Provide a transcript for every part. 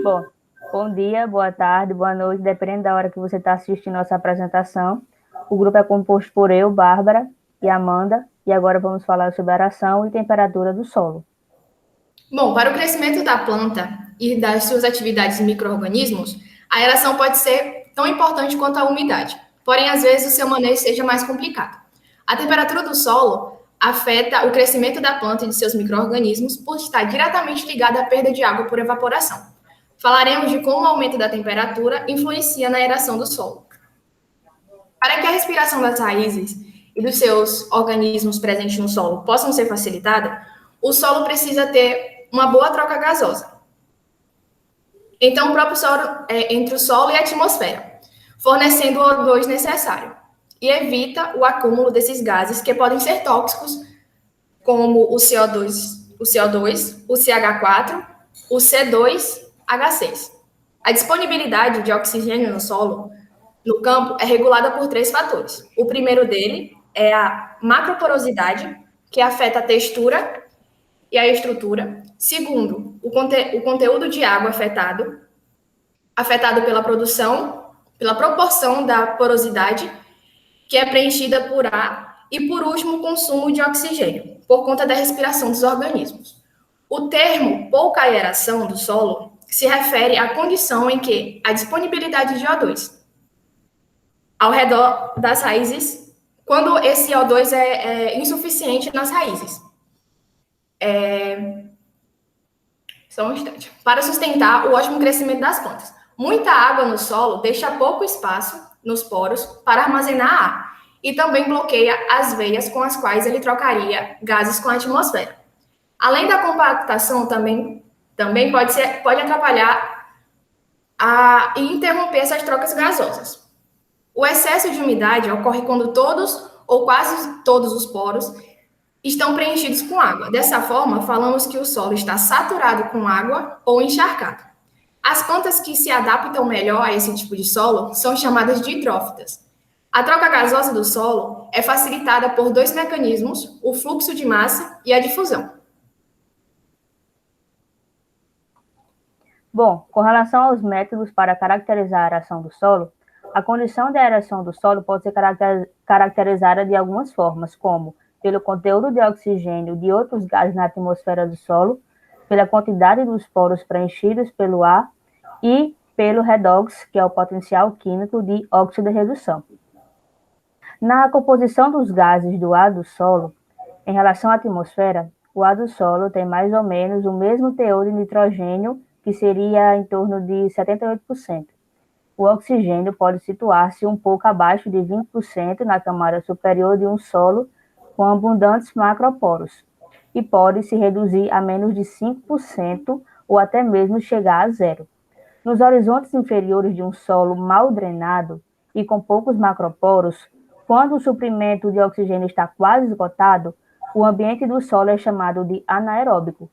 Bom, bom dia, boa tarde, boa noite, dependendo da hora que você está assistindo nossa apresentação. O grupo é composto por eu, Bárbara e Amanda, e agora vamos falar sobre a aeração e temperatura do solo. Bom, para o crescimento da planta e das suas atividades em micro-organismos, a aeração pode ser tão importante quanto a umidade, porém, às vezes, o seu manejo seja mais complicado. A temperatura do solo afeta o crescimento da planta e de seus micro-organismos por estar diretamente ligada à perda de água por evaporação. Falaremos de como o aumento da temperatura influencia na aeração do solo. Para que a respiração das raízes e dos seus organismos presentes no solo possam ser facilitada, o solo precisa ter uma boa troca gasosa. Então, o próprio solo é entre o solo e a atmosfera, fornecendo o O2 necessário e evita o acúmulo desses gases que podem ser tóxicos, como o CO2, o CH4, o C2H6. A disponibilidade de oxigênio no solo no campo é regulada por três fatores. O primeiro dele é a macroporosidade, que afeta a textura e a estrutura. Segundo, o conteúdo de água afetado pela produção, pela proporção da porosidade, que é preenchida por ar. E, por último, o consumo de oxigênio, por conta da respiração dos organismos. O termo pouca aeração do solo se refere à condição em que a disponibilidade de O2 ao redor das raízes, quando esse O2 é insuficiente nas raízes. Só um instante. Para sustentar o ótimo crescimento das plantas. Muita água no solo deixa pouco espaço nos poros para armazenar ar e também bloqueia as veias com as quais ele trocaria gases com a atmosfera. Além da compactação, também pode atrapalhar e interromper essas trocas gasosas. O excesso de umidade ocorre quando todos ou quase todos os poros estão preenchidos com água. Dessa forma, falamos que o solo está saturado com água ou encharcado. As plantas que se adaptam melhor a esse tipo de solo são chamadas de hidrófitas. A troca gasosa do solo é facilitada por dois mecanismos, o fluxo de massa e a difusão. Bom, com relação aos métodos para caracterizar a aeração do solo, a condição de aeração do solo pode ser caracterizada de algumas formas, como pelo conteúdo de oxigênio de outros gases na atmosfera do solo, pela quantidade dos poros preenchidos pelo ar e pelo redox, que é o potencial químico de óxido de redução. Na composição dos gases do ar do solo, em relação à atmosfera, o ar do solo tem mais ou menos o mesmo teor de nitrogênio, que seria em torno de 78%. O oxigênio pode situar-se um pouco abaixo de 20% na camada superior de um solo com abundantes macroporos, e pode se reduzir a menos de 5% ou até mesmo chegar a zero. Nos horizontes inferiores de um solo mal drenado e com poucos macroporos, quando o suprimento de oxigênio está quase esgotado, o ambiente do solo é chamado de anaeróbico.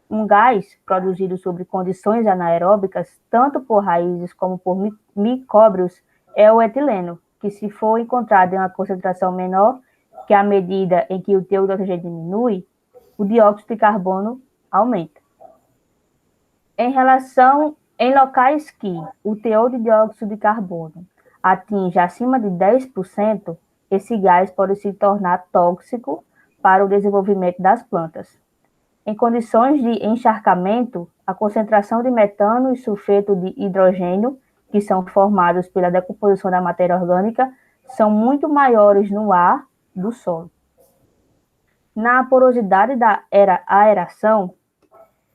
Um gás produzido sob condições anaeróbicas, tanto por raízes como por micróbios, é o etileno, que se for encontrado em uma concentração menor, que à medida em que o teor de oxigênio diminui, o dióxido de carbono aumenta. Em locais que o teor de dióxido de carbono atinge acima de 10%, esse gás pode se tornar tóxico para o desenvolvimento das plantas. Em condições de encharcamento, a concentração de metano e sulfeto de hidrogênio, que são formados pela decomposição da matéria orgânica, são muito maiores no ar do solo. Na porosidade da aeração,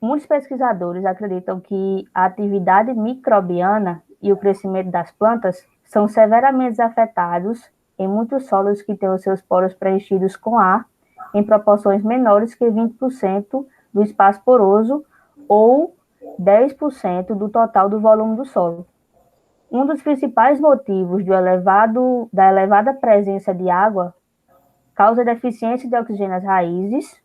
muitos pesquisadores acreditam que a atividade microbiana e o crescimento das plantas são severamente afetados em muitos solos que têm os seus poros preenchidos com ar, em proporções menores que 20% do espaço poroso ou 10% do total do volume do solo. Um dos principais motivos da elevada presença de água causa deficiência de oxigênio nas raízes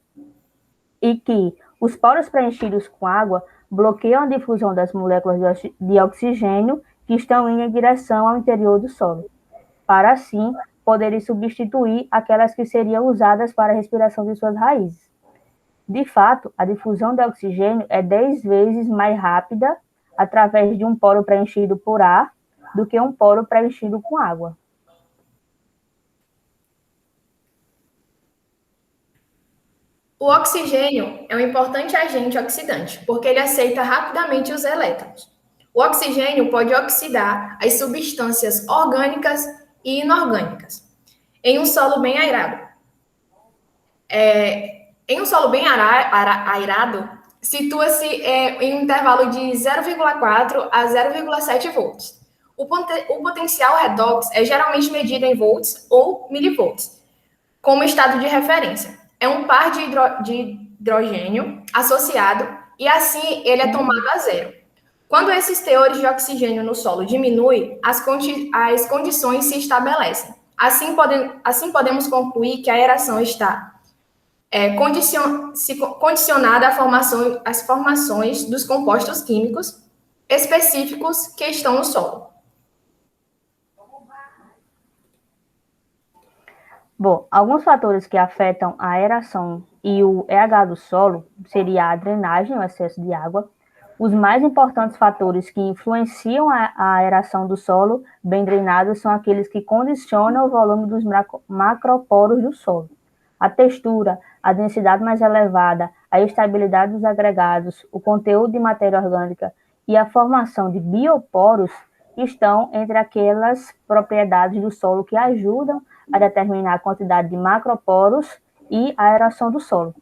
e que os poros preenchidos com água bloqueiam a difusão das moléculas de oxigênio que estão indo em direção ao interior do solo, para assim poderem substituir aquelas que seriam usadas para a respiração de suas raízes. De fato, a difusão de oxigênio é 10 vezes mais rápida através de um poro preenchido por ar do que um poro preenchido com água. O oxigênio é um importante agente oxidante, porque ele aceita rapidamente os elétrons. O oxigênio pode oxidar as substâncias orgânicas e inorgânicas. Em um solo bem airado. Em um solo bem airado, situa-se em um intervalo de 0,4 a 0,7 volts. O potencial redox é geralmente medido em volts ou milivolts, como estado de referência. É um par de hidrogênio associado e assim ele é tomado a zero. Quando esses teores de oxigênio no solo diminuem, as condições se estabelecem. Assim podemos concluir que a aeração está condicionada às formações dos compostos químicos específicos que estão no solo. Bom, alguns fatores que afetam a aeração e o EH do solo seria a drenagem, o excesso de água. Os mais importantes fatores que influenciam a aeração do solo bem drenado são aqueles que condicionam o volume dos macroporos do solo. A textura, a densidade mais elevada, a estabilidade dos agregados, o conteúdo de matéria orgânica e a formação de bioporos estão entre aquelas propriedades do solo que ajudam a determinar a quantidade de macroporos e a aeração do solo.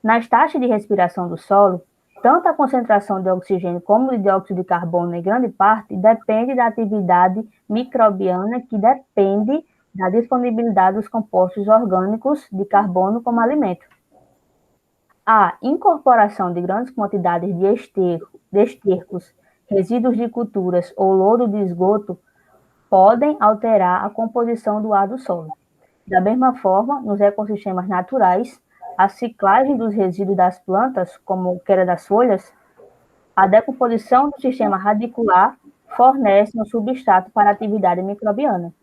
Nas taxas de respiração do solo, tanto a concentração de oxigênio como de dióxido de carbono, em grande parte, depende da atividade microbiana, que depende da disponibilidade dos compostos orgânicos de carbono como alimento. A incorporação de grandes quantidades de estercos, resíduos de culturas ou lodo de esgoto podem alterar a composição do ar do solo. Da mesma forma, nos ecossistemas naturais, a ciclagem dos resíduos das plantas, como queda das folhas, a decomposição do sistema radicular fornece um substrato para a atividade microbiana.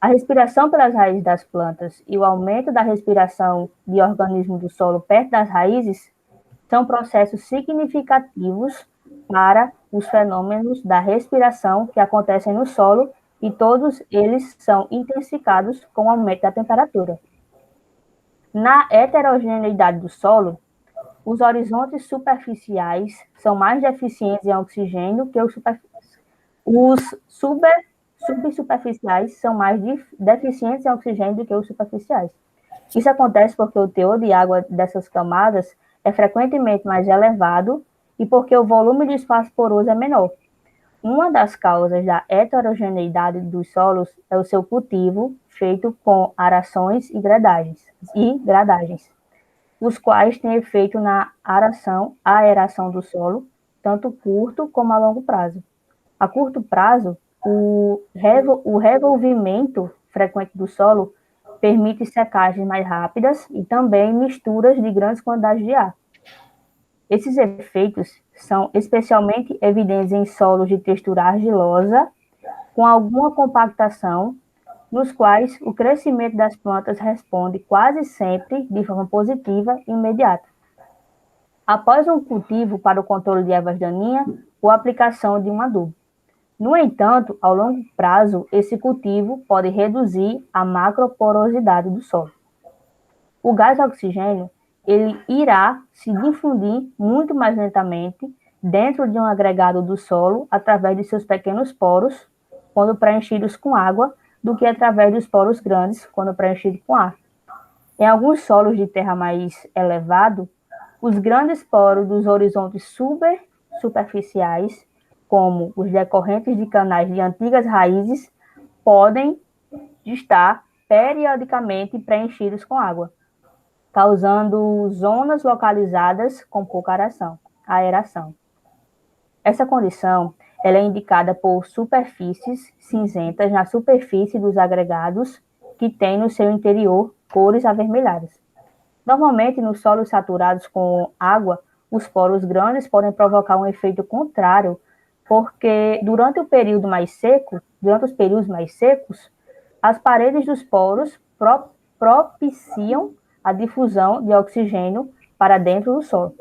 A respiração pelas raízes das plantas e o aumento da respiração de organismos do solo perto das raízes são processos significativos para os fenômenos da respiração que acontecem no solo e todos eles são intensificados com o aumento da temperatura. Na heterogeneidade do solo, os horizontes superficiais são mais deficientes em oxigênio que os subsuperficiais são mais deficientes em oxigênio do que os superficiais. Isso acontece porque o teor de água dessas camadas é frequentemente mais elevado e porque o volume de espaço poroso é menor. Uma das causas da heterogeneidade dos solos é o seu cultivo, feito com arações e gradagens, os quais têm efeito na aeração do solo, tanto curto como a longo prazo. A curto prazo, o revolvimento frequente do solo permite secagens mais rápidas e também misturas de grandes quantidades de ar. Esses efeitos são especialmente evidentes em solos de textura argilosa, com alguma compactação, nos quais o crescimento das plantas responde quase sempre de forma positiva e imediata. Após um cultivo para o controle de ervas daninhas ou aplicação de um adubo. No entanto, ao longo prazo, esse cultivo pode reduzir a macroporosidade do solo. O gás oxigênio ele irá se difundir muito mais lentamente dentro de um agregado do solo através de seus pequenos poros, quando preenchidos com água, do que através dos poros grandes, quando preenchidos com ar. Em alguns solos de terra mais elevado, os grandes poros dos horizontes superficiais, como os decorrentes de canais de antigas raízes, podem estar periodicamente preenchidos com água, causando zonas localizadas com pouca aeração. Essa condição ela é indicada por superfícies cinzentas na superfície dos agregados que têm no seu interior cores avermelhadas. Normalmente, nos solos saturados com água, os poros grandes podem provocar um efeito contrário, porque durante os períodos mais secos, as paredes dos poros propiciam a difusão de oxigênio para dentro do solo.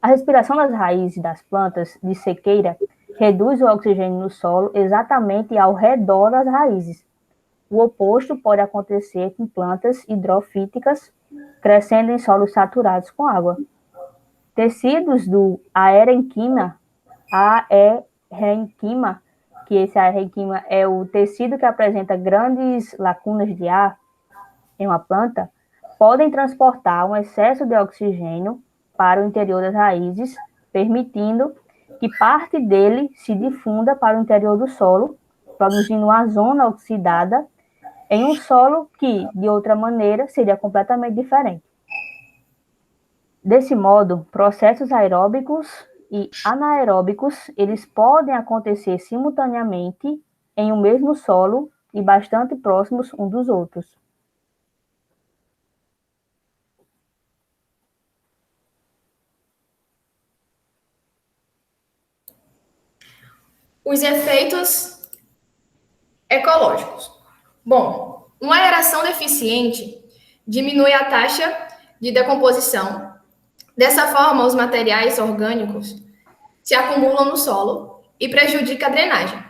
A respiração das raízes das plantas de sequeira reduz o oxigênio no solo exatamente ao redor das raízes. O oposto pode acontecer com plantas hidrofíticas crescendo em solos saturados com água. Tecidos do aerenquima, que esse aerenquima é o tecido que apresenta grandes lacunas de ar em uma planta, podem transportar um excesso de oxigênio para o interior das raízes, permitindo que parte dele se difunda para o interior do solo, produzindo uma zona oxidada em um solo que, de outra maneira, seria completamente diferente. Desse modo, processos aeróbicos e anaeróbicos, eles podem acontecer simultaneamente em um mesmo solo e bastante próximos uns dos outros. Os efeitos ecológicos. Bom, uma aeração deficiente diminui a taxa de decomposição. Dessa forma, os materiais orgânicos se acumulam no solo e prejudica a drenagem.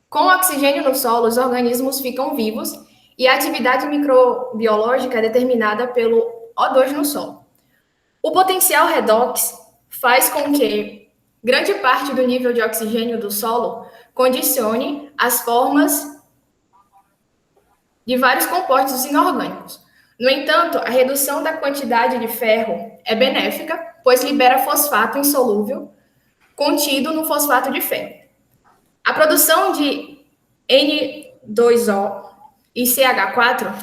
Com o oxigênio no solo, os organismos ficam vivos e a atividade microbiológica é determinada pelo O2 no solo. O potencial redox faz com que grande parte do nível de oxigênio do solo condicione as formas de vários compostos inorgânicos. No entanto, a redução da quantidade de ferro é benéfica, pois libera fosfato insolúvel contido no fosfato de ferro. A produção de N2O e CH4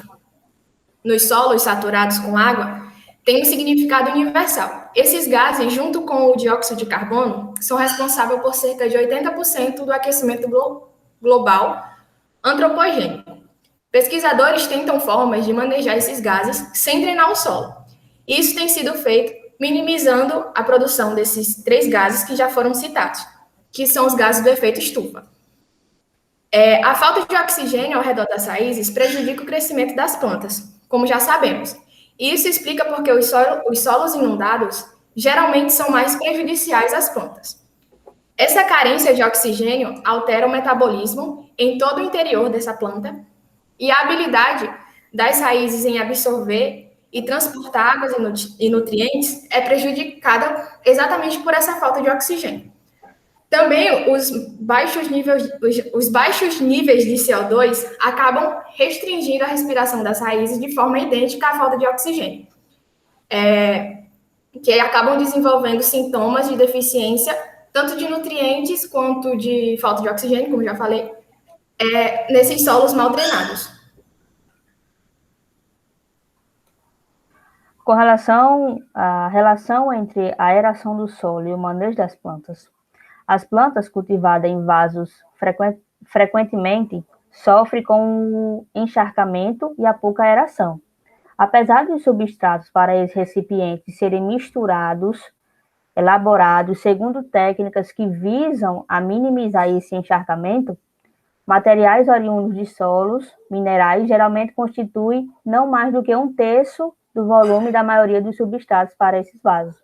nos solos saturados com água tem um significado universal. Esses gases, junto com o dióxido de carbono, são responsáveis por cerca de 80% do aquecimento global antropogênico. Pesquisadores tentam formas de manejar esses gases sem drenar o solo. Isso tem sido feito minimizando a produção desses 3 gases que já foram citados, que são os gases do efeito estufa. A falta de oxigênio ao redor das raízes prejudica o crescimento das plantas, como já sabemos. Isso explica porque os solos inundados geralmente são mais prejudiciais às plantas. Essa carência de oxigênio altera o metabolismo em todo o interior dessa planta e a habilidade das raízes em absorver e transportar águas e nutrientes é prejudicada exatamente por essa falta de oxigênio. Também os baixos níveis de CO2 acabam restringindo a respiração das raízes de forma idêntica à falta de oxigênio, que acabam desenvolvendo sintomas de deficiência, tanto de nutrientes quanto de falta de oxigênio, como já falei, nesses solos mal drenados. Com relação à relação entre a aeração do solo e o manejo das plantas, as plantas cultivadas em vasos frequentemente sofrem com o encharcamento e a pouca aeração. Apesar dos substratos para esses recipientes serem misturados, elaborados segundo técnicas que visam a minimizar esse encharcamento, materiais oriundos de solos minerais geralmente constituem não mais do que 1/3 do volume da maioria dos substratos para esses vasos.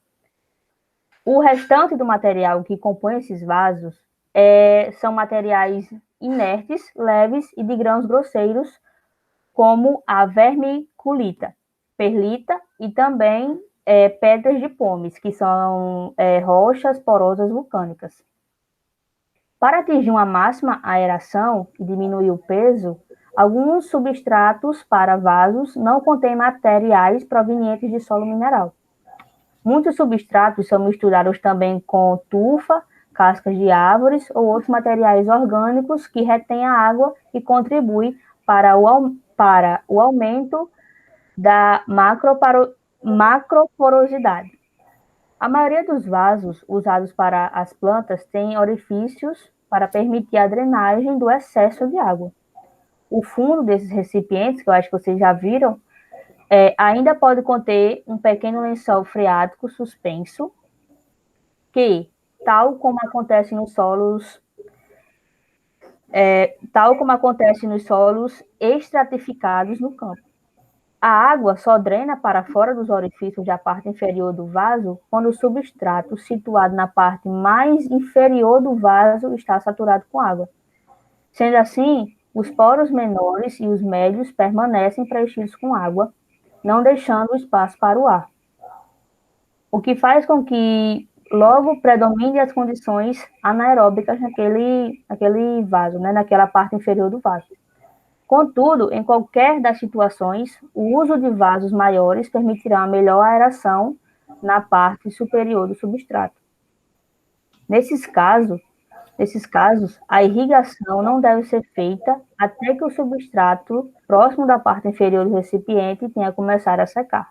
O restante do material que compõe esses vasos são materiais inertes, leves e de grãos grosseiros, como a vermiculita, perlita e também pedras de pomes, que são rochas porosas vulcânicas. Para atingir uma máxima aeração e diminuir o peso, alguns substratos para vasos não contêm materiais provenientes de solo mineral. Muitos substratos são misturados também com tufa, cascas de árvores ou outros materiais orgânicos que retêm a água e contribuem para o aumento da macroporosidade. A maioria dos vasos usados para as plantas tem orifícios para permitir a drenagem do excesso de água. O fundo desses recipientes, que eu acho que vocês já viram, ainda pode conter um pequeno lençol freático suspenso, que, tal como acontece nos solos estratificados no campo. A água só drena para fora dos orifícios da parte inferior do vaso quando o substrato situado na parte mais inferior do vaso está saturado com água. Sendo assim, os poros menores e os médios permanecem preenchidos com água, não deixando espaço para o ar, o que faz com que logo predomine as condições anaeróbicas naquele vaso, né, naquela parte inferior do vaso. Contudo, em qualquer das situações, o uso de vasos maiores permitirá uma melhor aeração na parte superior do substrato. Nesses casos, a irrigação não deve ser feita até que o substrato próximo da parte inferior do recipiente tenha começado a secar.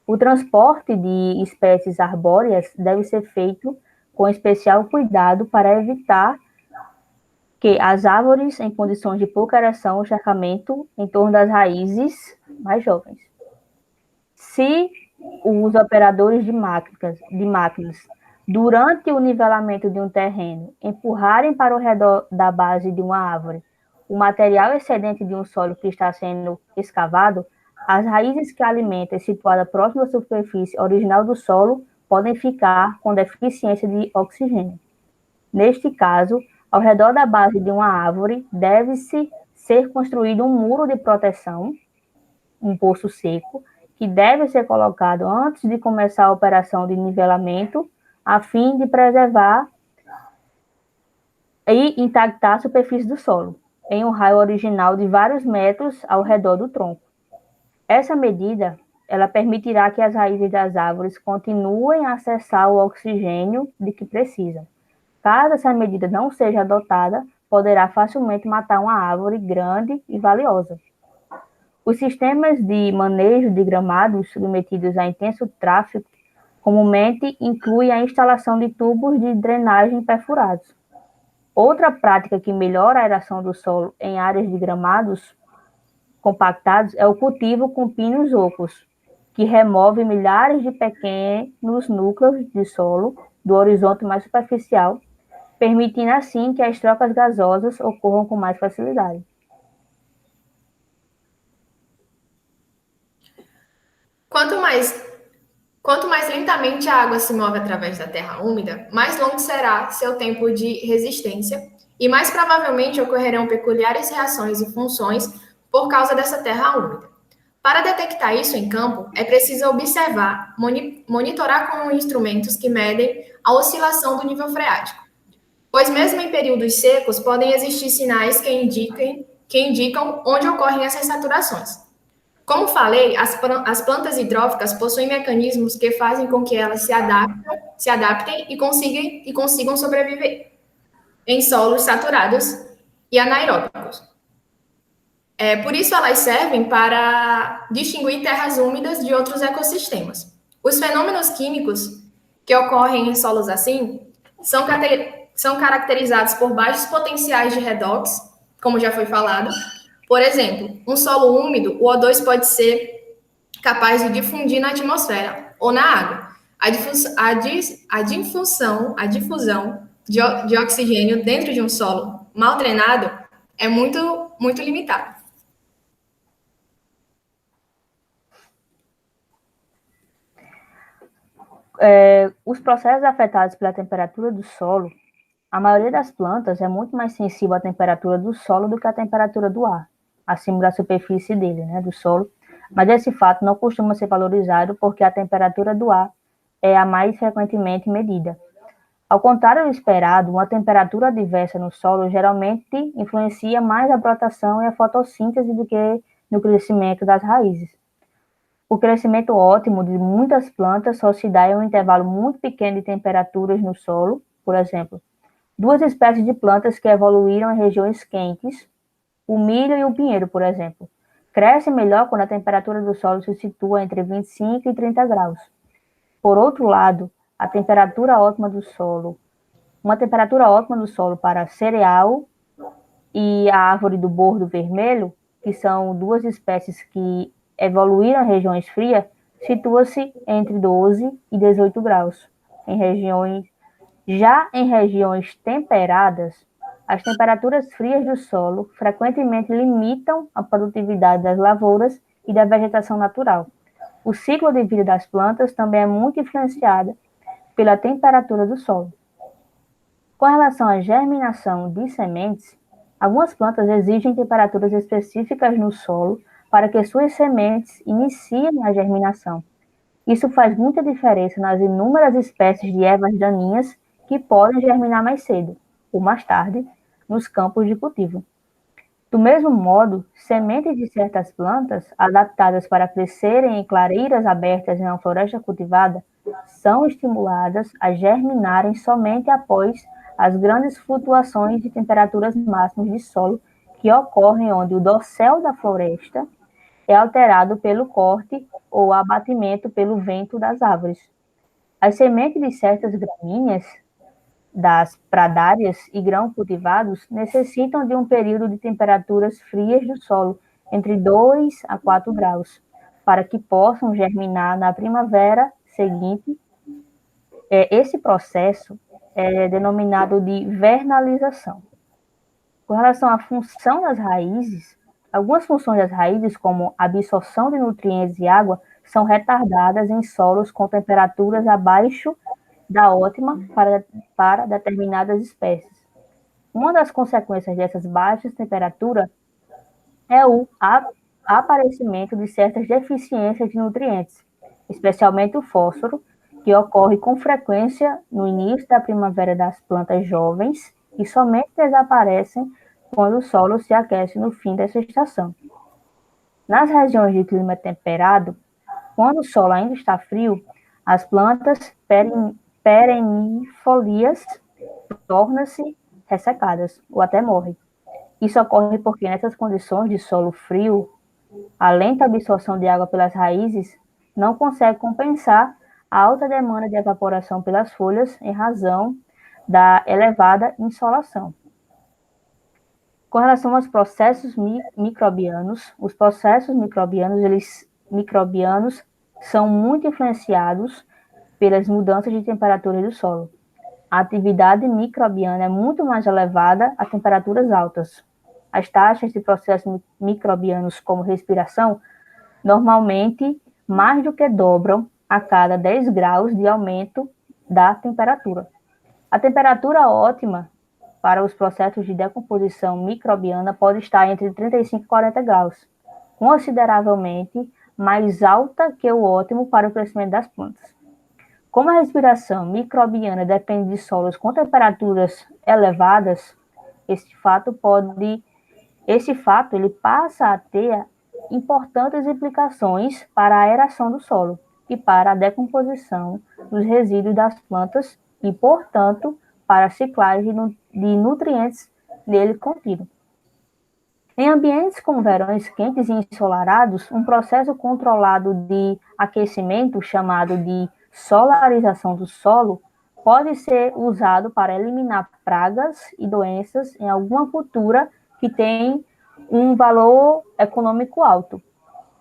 O transporte de espécies arbóreas deve ser feito com especial cuidado para evitar que as árvores em condições de pouca ereção ou encharcamento em torno das raízes mais jovens. Se os operadores de máquinas, durante o nivelamento de um terreno, empurrarem para o redor da base de uma árvore o material excedente de um solo que está sendo escavado, as raízes que alimentam situadas próximas à superfície original do solo podem ficar com deficiência de oxigênio. Neste caso, ao redor da base de uma árvore, deve-se ser construído um muro de proteção, um poço seco, que deve ser colocado antes de começar a operação de nivelamento, a fim de preservar e intactar a superfície do solo, em um raio original de vários metros ao redor do tronco. Essa medida, ela permitirá que as raízes das árvores continuem a acessar o oxigênio de que precisam. Caso essa medida não seja adotada, poderá facilmente matar uma árvore grande e valiosa. Os sistemas de manejo de gramados submetidos a intenso tráfego comumente incluem a instalação de tubos de drenagem perfurados. Outra prática que melhora a aeração do solo em áreas de gramados compactados é o cultivo com pinos ocos, que remove milhares de pequenos núcleos de solo do horizonte mais superficial, permitindo assim que as trocas gasosas ocorram com mais facilidade. Quanto mais lentamente a água se move através da terra úmida, mais longo será seu tempo de resistência e mais provavelmente ocorrerão peculiares reações e funções por causa dessa terra úmida. Para detectar isso em campo, é preciso observar, monitorar com instrumentos que medem a oscilação do nível freático, pois mesmo em períodos secos podem existir sinais que indicam onde ocorrem essas saturações. Como falei, as plantas hidróficas possuem mecanismos que fazem com que elas se adaptem e consigam sobreviver em solos saturados e anaeróbicos. Por isso, elas servem para distinguir terras úmidas de outros ecossistemas. Os fenômenos químicos que ocorrem em solos assim são caracterizados por baixos potenciais de redox, como já foi falado. Por exemplo, um solo úmido, o O2 pode ser capaz de difundir na atmosfera ou na água. A difusão de oxigênio dentro de um solo mal drenado é muito limitada. Os processos afetados pela temperatura do solo, a maioria das plantas é muito mais sensível à temperatura do solo do que à temperatura do ar, acima da superfície dele, né, do solo. Mas esse fato não costuma ser valorizado porque a temperatura do ar é a mais frequentemente medida. Ao contrário do esperado, uma temperatura adversa no solo geralmente influencia mais a brotação e a fotossíntese do que no crescimento das raízes. O crescimento ótimo de muitas plantas só se dá em um intervalo muito pequeno de temperaturas no solo. Por exemplo, duas espécies de plantas que evoluíram em regiões quentes, o milho e o pinheiro, por exemplo, crescem melhor quando a temperatura do solo se situa entre 25 e 30 graus. Por outro lado, uma temperatura ótima do solo para cereal e a árvore do bordo vermelho, que são duas espécies que evoluíram em regiões frias, situa-se entre 12 e 18 graus. Em regiões temperadas, as temperaturas frias do solo frequentemente limitam a produtividade das lavouras e da vegetação natural. O ciclo de vida das plantas também é muito influenciado pela temperatura do solo. Com relação à germinação de sementes, algumas plantas exigem temperaturas específicas no solo para que suas sementes iniciem a germinação. Isso faz muita diferença nas inúmeras espécies de ervas daninhas que podem germinar mais cedo ou mais tarde nos campos de cultivo. Do mesmo modo, sementes de certas plantas, adaptadas para crescerem em clareiras abertas em uma floresta cultivada, são estimuladas a germinarem somente após as grandes flutuações de temperaturas máximas de solo que ocorrem onde o dossel da floresta é alterado pelo corte ou abatimento pelo vento das árvores. As sementes de certas gramíneas das pradárias e grãos cultivados necessitam de um período de temperaturas frias do solo, entre 2 a 4 graus, para que possam germinar na primavera seguinte. Esse processo é denominado de vernalização. Com relação à função das raízes, algumas funções das raízes, como absorção de nutrientes e água, são retardadas em solos com temperaturas abaixo da ótima para determinadas espécies. Uma das consequências dessas baixas temperaturas é o aparecimento de certas deficiências de nutrientes, especialmente o fósforo, que ocorre com frequência no início da primavera das plantas jovens e somente desaparecem quando o solo se aquece no fim dessa estação. Nas regiões de clima temperado, quando o solo ainda está frio, as plantas perennifolias tornam-se ressecadas ou até morrem. Isso ocorre porque nessas condições de solo frio, a lenta absorção de água pelas raízes não consegue compensar a alta demanda de evaporação pelas folhas em razão da elevada insolação. Com relação aos processos microbianos, os processos microbianos são muito influenciados pelas mudanças de temperatura do solo. A atividade microbiana é muito mais elevada a temperaturas altas. As taxas de processos microbianos, como respiração, normalmente mais do que dobram a cada 10 graus de aumento da temperatura. A temperatura ótima para os processos de decomposição microbiana pode estar entre 35 e 40 graus, consideravelmente mais alta que o ótimo para o crescimento das plantas. Como a respiração microbiana depende de solos com temperaturas elevadas, esse fato ele passa a ter importantes implicações para a aeração do solo e para a decomposição dos resíduos das plantas e, portanto, para a ciclagem de nutrientes nele contido. Em ambientes com verões quentes e ensolarados, um processo controlado de aquecimento, chamado de solarização do solo, pode ser usado para eliminar pragas e doenças em alguma cultura que tem um valor econômico alto.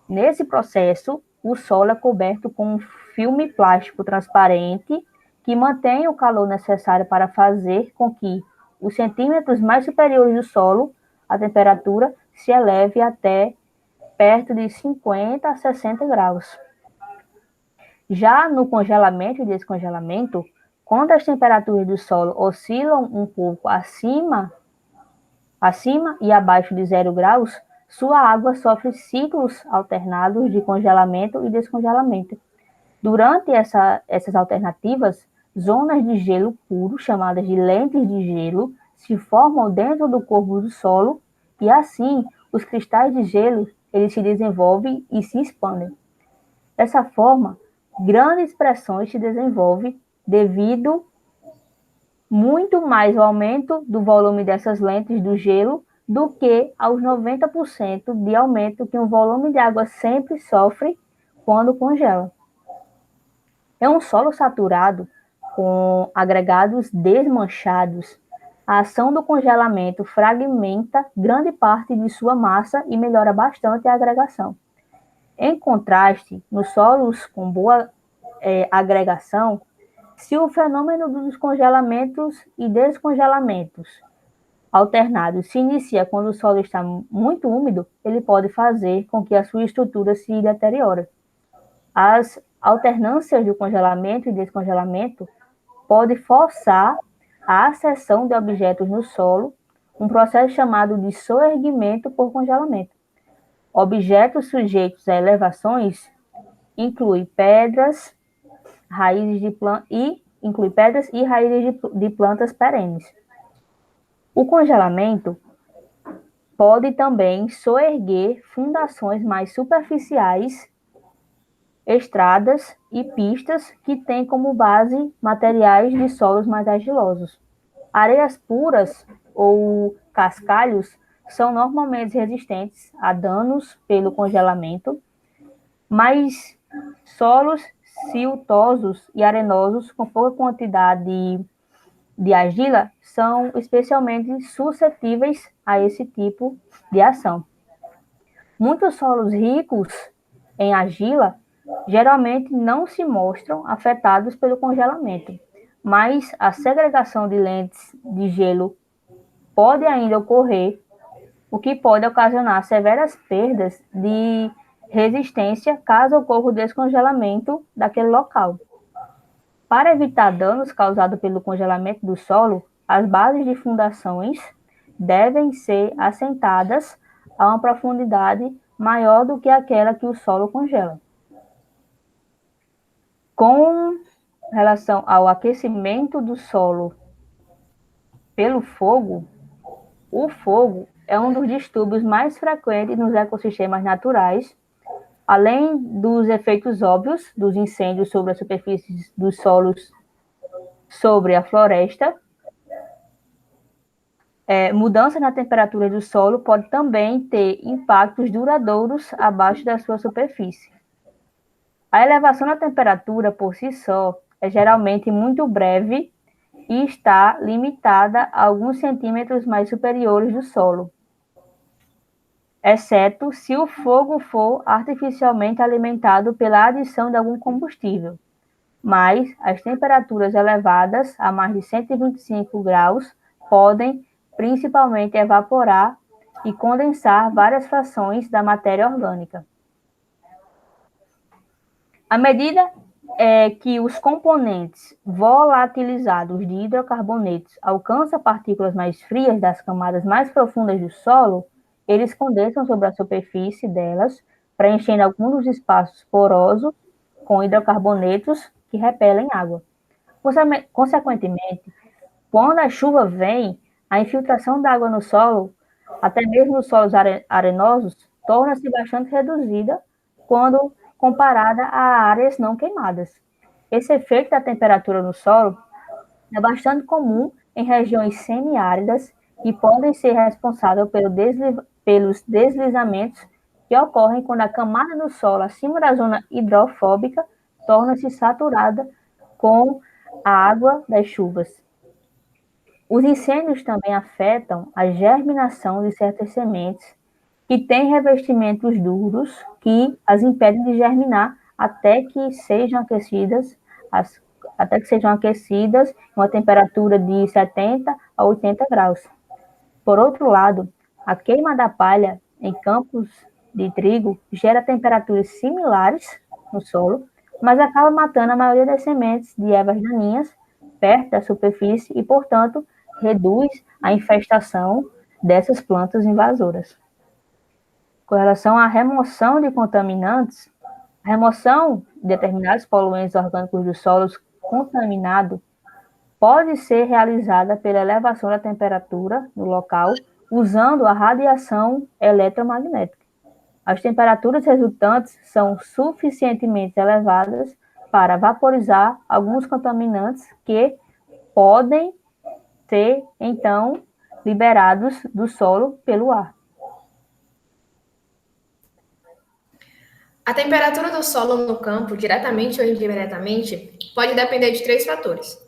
Nesse processo, o solo é coberto com um filme plástico transparente que mantém o calor necessário para fazer com que os centímetros mais superiores do solo, a temperatura, se eleve até perto de 50 a 60 graus. Já no congelamento e descongelamento, quando as temperaturas do solo oscilam um pouco acima e abaixo de 0 graus, sua água sofre ciclos alternados de congelamento e descongelamento. Durante essas alternativas, zonas de gelo puro, chamadas de lentes de gelo, se formam dentro do corpo do solo e, assim, os cristais de gelo eles se desenvolvem e se expandem. Dessa forma, grandes pressões se desenvolvem devido muito mais ao aumento do volume dessas lentes do gelo do que aos 90% de aumento que o volume de água sempre sofre quando congela. Em um solo saturado, com agregados desmanchados, a ação do congelamento fragmenta grande parte de sua massa e melhora bastante a agregação. Em contraste, nos solos com boa agregação, se o fenômeno dos congelamentos e descongelamentos alternado se inicia quando o solo está muito úmido, ele pode fazer com que a sua estrutura se deteriore. As alternâncias do congelamento e descongelamento podem forçar a acessão de objetos no solo, um processo chamado de soerguimento por congelamento. Objetos sujeitos a elevações incluem pedras, raízes e raízes de plantas perenes. O congelamento pode também soerguer fundações mais superficiais, estradas e pistas que têm como base materiais de solos mais argilosos. Areias puras ou cascalhos são normalmente resistentes a danos pelo congelamento, mas solos siltosos e arenosos com pouca quantidade de argila são especialmente suscetíveis a esse tipo de ação. Muitos solos ricos em argila geralmente não se mostram afetados pelo congelamento, mas a segregação de lentes de gelo pode ainda ocorrer, o que pode ocasionar severas perdas de resistência caso ocorra o descongelamento daquele local. Para evitar danos causados pelo congelamento do solo, as bases de fundações devem ser assentadas a uma profundidade maior do que aquela que o solo congela. Com relação ao aquecimento do solo pelo fogo, o fogo é um dos distúrbios mais frequentes nos ecossistemas naturais, além dos efeitos óbvios dos incêndios sobre a superfície dos solos, sobre a floresta. Mudança na temperatura do solo pode também ter impactos duradouros abaixo da sua superfície. A elevação da temperatura por si só é geralmente muito breve e está limitada a alguns centímetros mais superiores do solo, exceto se o fogo for artificialmente alimentado pela adição de algum combustível. Mas as temperaturas elevadas a mais de 125 graus podem principalmente evaporar e condensar várias frações da matéria orgânica. À medida que os componentes volatilizados de hidrocarbonetos alcançam partículas mais frias das camadas mais profundas do solo, eles condensam sobre a superfície delas, preenchendo alguns dos espaços porosos com hidrocarbonetos que repelem água. Consequentemente, quando a chuva vem, a infiltração da água no solo, até mesmo nos solos arenosos, torna-se bastante reduzida quando comparada a áreas não queimadas. Esse efeito da temperatura no solo é bastante comum em regiões semiáridas e podem ser responsáveis pelos deslizamentos que ocorrem quando a camada do solo acima da zona hidrofóbica torna-se saturada com a água das chuvas. Os incêndios também afetam a germinação de certas sementes que têm revestimentos duros que as impedem de germinar até que sejam aquecidas em uma temperatura de 70 a 80 graus. Por outro lado, a queima da palha em campos de trigo gera temperaturas similares no solo, mas acaba matando a maioria das sementes de ervas daninhas perto da superfície e, portanto, reduz a infestação dessas plantas invasoras. Com relação à remoção de contaminantes, a remoção de determinados poluentes orgânicos dos solos contaminados pode ser realizada pela elevação da temperatura no local usando a radiação eletromagnética. As temperaturas resultantes são suficientemente elevadas para vaporizar alguns contaminantes que podem ser, então, liberados do solo pelo ar. A temperatura do solo no campo, diretamente ou indiretamente, pode depender de 3 fatores: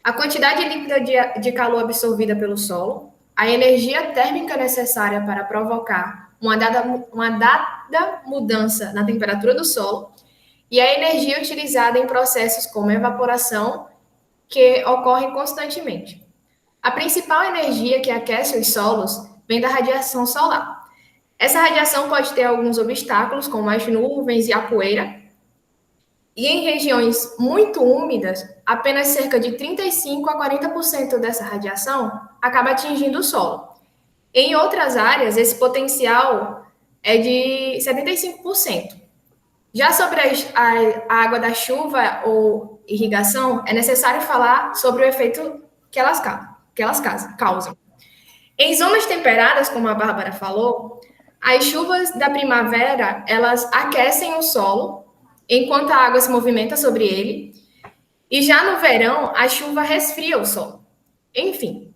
a quantidade líquida de calor absorvida pelo solo, a energia térmica necessária para provocar uma dada mudança na temperatura do solo e a energia utilizada em processos como evaporação, que ocorrem constantemente. A principal energia que aquece os solos vem da radiação solar. Essa radiação pode ter alguns obstáculos, como as nuvens e a poeira, e em regiões muito úmidas, apenas cerca de 35 a 40% dessa radiação acaba atingindo o solo. Em outras áreas, esse potencial é de 75%. Já sobre a água da chuva ou irrigação, é necessário falar sobre o efeito que elas causam. Em zonas temperadas, como a Bárbara falou, as chuvas da primavera, elas aquecem o solo, enquanto a água se movimenta sobre ele, e já no verão, a chuva resfria o solo. Enfim,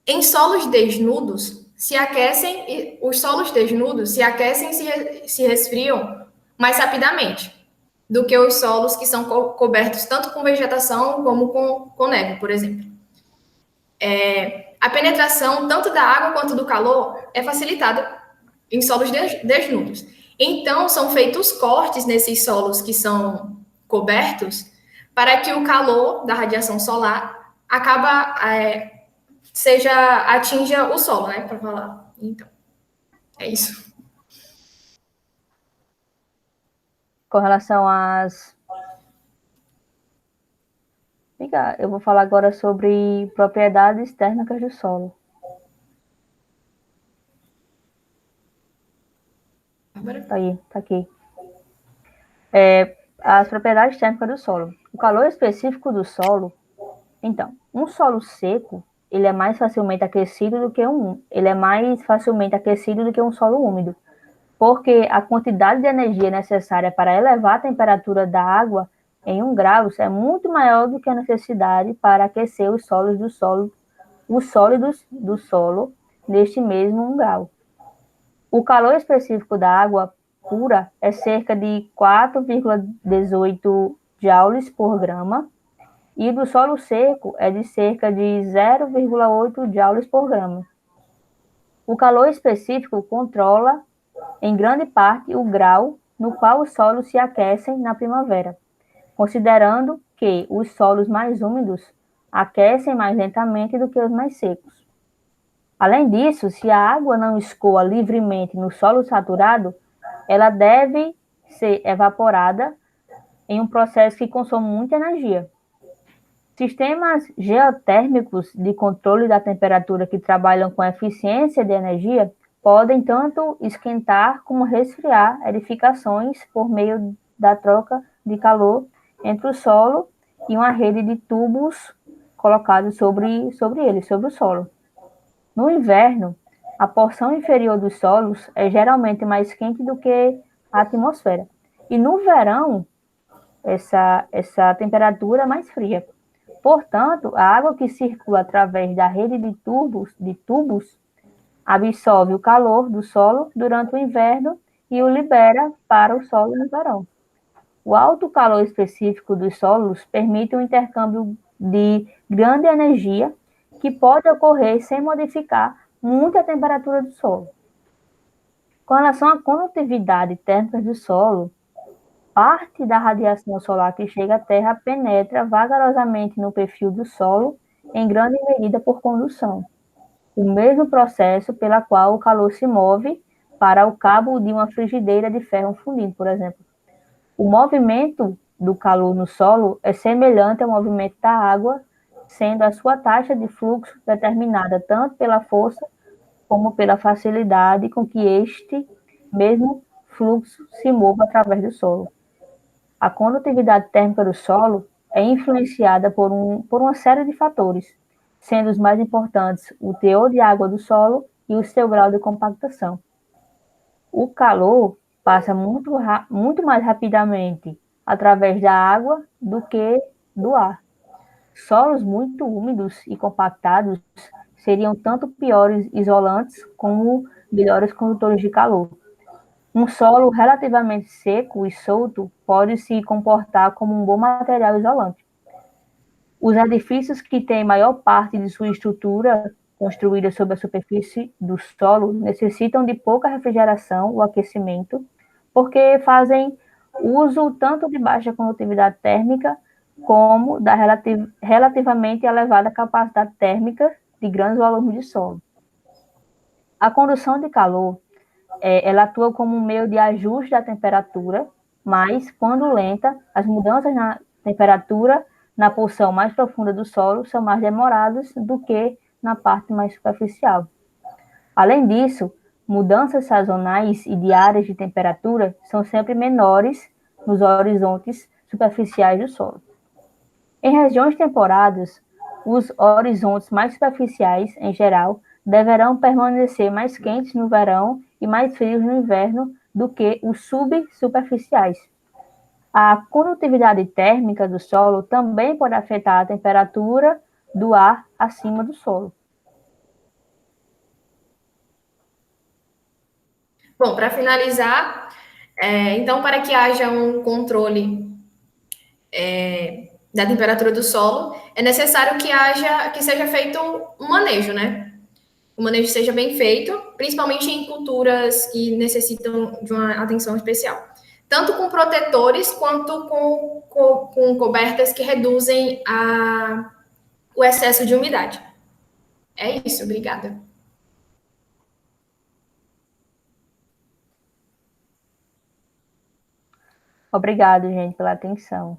em solos desnudos, se aquecem, os solos desnudos se aquecem e se resfriam mais rapidamente do que os solos que são cobertos tanto com vegetação como com neve, por exemplo. A penetração tanto da água quanto do calor é facilitada em solos desnudos. Então, são feitos cortes nesses solos que são cobertos para que o calor da radiação solar atinja o solo, né, para falar. Então, é isso. Com relação às... Eu vou falar agora sobre propriedades térmicas do solo. Tá aí, tá aqui. As propriedades térmicas do solo. O calor específico do solo. Então, um solo seco, ele é mais facilmente aquecido do que um solo úmido, porque a quantidade de energia necessária para elevar a temperatura da água em 1 grau é muito maior do que a necessidade para aquecer os sólidos do solo neste mesmo 1 grau. O calor específico da água pura é cerca de 4,18 joules por grama, e do solo seco é de cerca de 0,8 joules por grama. O calor específico controla, em grande parte, o grau no qual os solos se aquecem na primavera, considerando que os solos mais úmidos aquecem mais lentamente do que os mais secos. Além disso, se a água não escoa livremente no solo saturado, ela deve ser evaporada em um processo que consome muita energia. Sistemas geotérmicos de controle da temperatura que trabalham com eficiência de energia podem tanto esquentar como resfriar edificações por meio da troca de calor entre o solo e uma rede de tubos colocados sobre o solo. No inverno, a porção inferior dos solos é geralmente mais quente do que a atmosfera. E no verão, essa temperatura é mais fria. Portanto, a água que circula através da rede de tubos absorve o calor do solo durante o inverno e o libera para o solo no verão. O alto calor específico dos solos permite um intercâmbio de grande energia que pode ocorrer sem modificar muito a temperatura do solo. Com relação à condutividade térmica do solo, parte da radiação solar que chega à Terra penetra vagarosamente no perfil do solo, em grande medida por condução. O mesmo processo pela qual o calor se move para o cabo de uma frigideira de ferro fundido, por exemplo. O movimento do calor no solo é semelhante ao movimento da água, sendo a sua taxa de fluxo determinada tanto pela força como pela facilidade com que este mesmo fluxo se move através do solo. A condutividade térmica do solo é influenciada por uma série de fatores, sendo os mais importantes o teor de água do solo e o seu grau de compactação. O calor passa muito mais rapidamente através da água do que do ar. Solos muito úmidos e compactados seriam tanto piores isolantes como melhores condutores de calor. Um solo relativamente seco e solto pode se comportar como um bom material isolante. Os edifícios que têm maior parte de sua estrutura construída sobre a superfície do solo necessitam de pouca refrigeração ou aquecimento, porque fazem uso tanto de baixa condutividade térmica como da relativamente elevada capacidade térmica de grandes volumes de solo. A condução de calor, ela atua como um meio de ajuste da temperatura, mas, quando lenta, as mudanças na temperatura na porção mais profunda do solo são mais demoradas do que na parte mais superficial. Além disso, mudanças sazonais e diárias de temperatura são sempre menores nos horizontes superficiais do solo. Em regiões temperadas, os horizontes mais superficiais, em geral, deverão permanecer mais quentes no verão e mais frios no inverno do que os subsuperficiais. A condutividade térmica do solo também pode afetar a temperatura do ar acima do solo. Bom, para finalizar, então, para que haja um controle da temperatura do solo, é necessário que seja feito um manejo, né? O manejo seja bem feito, principalmente em culturas que necessitam de uma atenção especial. Tanto com protetores quanto com cobertas que reduzem o excesso de umidade. É isso, obrigada. Obrigado, gente, pela atenção.